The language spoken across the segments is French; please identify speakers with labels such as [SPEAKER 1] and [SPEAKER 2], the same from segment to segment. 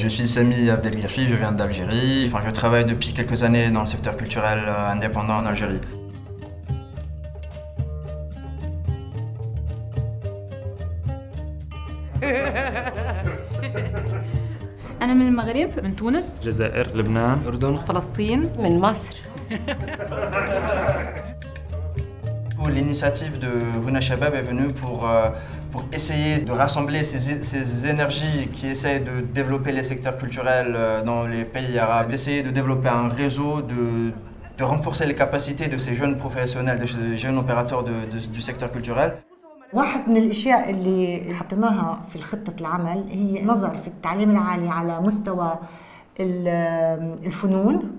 [SPEAKER 1] Je suis Sami Abdelghirfi, je viens d'Algérie. Enfin, je travaille depuis quelques années dans le secteur culturel indépendant en Algérie.
[SPEAKER 2] أنا من المغرب.
[SPEAKER 3] من تونس، الجزائر، لبنان، الأردن،
[SPEAKER 4] فلسطين، من مصر.
[SPEAKER 1] L'initiative de Houna Chabab est venue pour essayer de rassembler ces énergies qui essayent de développer les secteurs culturels dans les pays arabes, d'essayer de développer un réseau, de renforcer les capacités de ces jeunes professionnels, de ces jeunes opérateurs du secteur culturel.
[SPEAKER 5] واحد من الاشياء اللي حطيناها في خطة العمل هي نظر في التعليم العالي على مستوى الفنون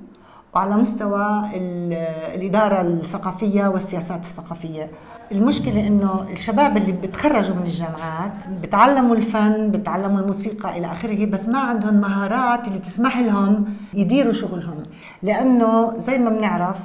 [SPEAKER 5] وعلى مستوى الإدارة الثقافية والسياسات الثقافية. المشكلة إنه الشباب اللي بتخرجوا من الجامعات بتعلموا الفن، بتعلموا الموسيقى إلى آخره، بس ما عندهم مهارات اللي تسمح لهم يديروا شغلهم، لأنه زي ما بنعرف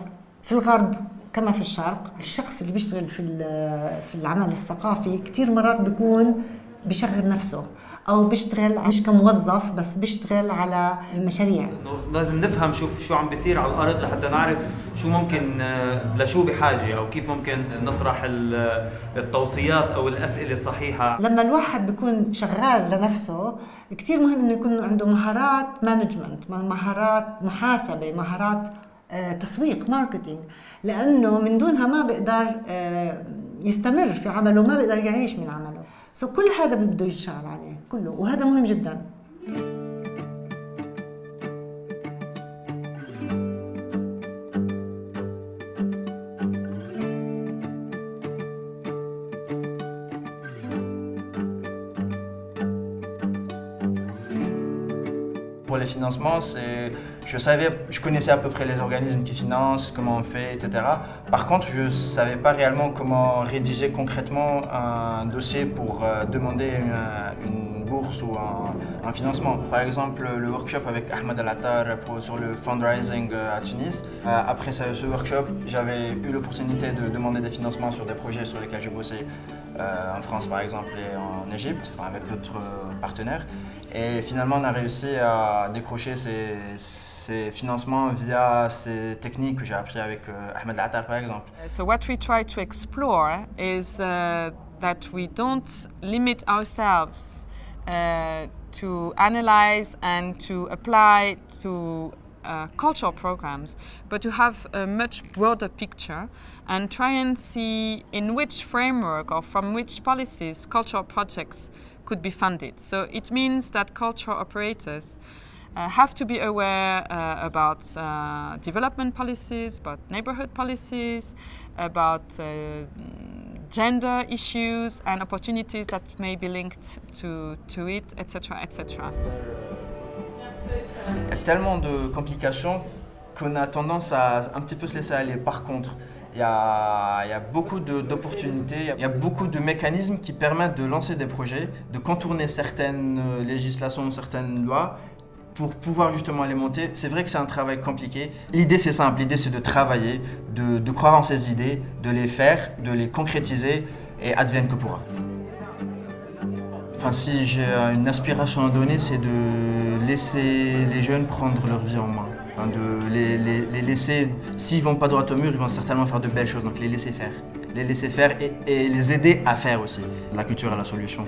[SPEAKER 5] في الغرب كما في الشرق الشخص اللي بيشتغل في العمل الثقافي كتير مرات بيكون بيشغل نفسه أو بيشتغل مش كموظف بس بيشتغل على المشاريع.
[SPEAKER 6] لازم نفهم شو عم بيصير على الأرض لحتى نعرف شو ممكن لشو بحاجة أو كيف ممكن نطرح التوصيات أو الأسئلة الصحيحة.
[SPEAKER 5] لما الواحد بيكون شغال لنفسه كتير مهم إنه يكون عنده مهارات مانجمنت، مهارات محاسبة، مهارات تسويق، ماركتينج، لأنه من دونها ما بيقدر يستمر في عمله، ما بيقدر يعيش من عمله. كل هذا بده يشتغل عليه كله، وهذا مهم جدا.
[SPEAKER 1] Pour les financements, je connaissais à peu près les organismes qui financent, comment on fait, etc. Par contre, je ne savais pas réellement comment rédiger concrètement un dossier pour demander une bourse ou un financement. Par exemple, le workshop avec Ahmed Al-Attar sur le fundraising à Tunis. Après ce workshop, j'avais eu l'opportunité de demander des financements sur des projets sur lesquels j'ai bossé en France par exemple et en Égypte, avec d'autres partenaires. Et finalement, on a réussi à décrocher ces financements via ces techniques que j'ai appris avec Ahmed Al-Attar, par exemple.
[SPEAKER 7] So what we try to explore is that we don't limit ourselves to analyze and to apply to cultural programs, but to have a much broader picture and try and see in which framework or from which policies cultural projects could be funded. So it means that cultural operators have to be aware about development policies, about neighborhood policies, about gender issues and opportunities that may be linked to it, etc., etc.
[SPEAKER 1] Il y a tellement de complications qu'on a tendance à un petit peu se laisser aller. Par contre, il y a beaucoup d'opportunités, il y a beaucoup de mécanismes qui permettent de lancer des projets, de contourner certaines législations, certaines lois pour pouvoir justement les monter. C'est vrai que c'est un travail compliqué. L'idée c'est simple, l'idée c'est de travailler, de croire en ces idées, de les faire, de les concrétiser et advienne que pourra. Enfin, si j'ai une aspiration à donner, c'est de laisser les jeunes prendre leur vie en main. Enfin, de les laisser, s'ils ne vont pas droit au mur, ils vont certainement faire de belles choses, donc les laisser faire. Les laisser faire et les aider à faire aussi. La culture est la solution.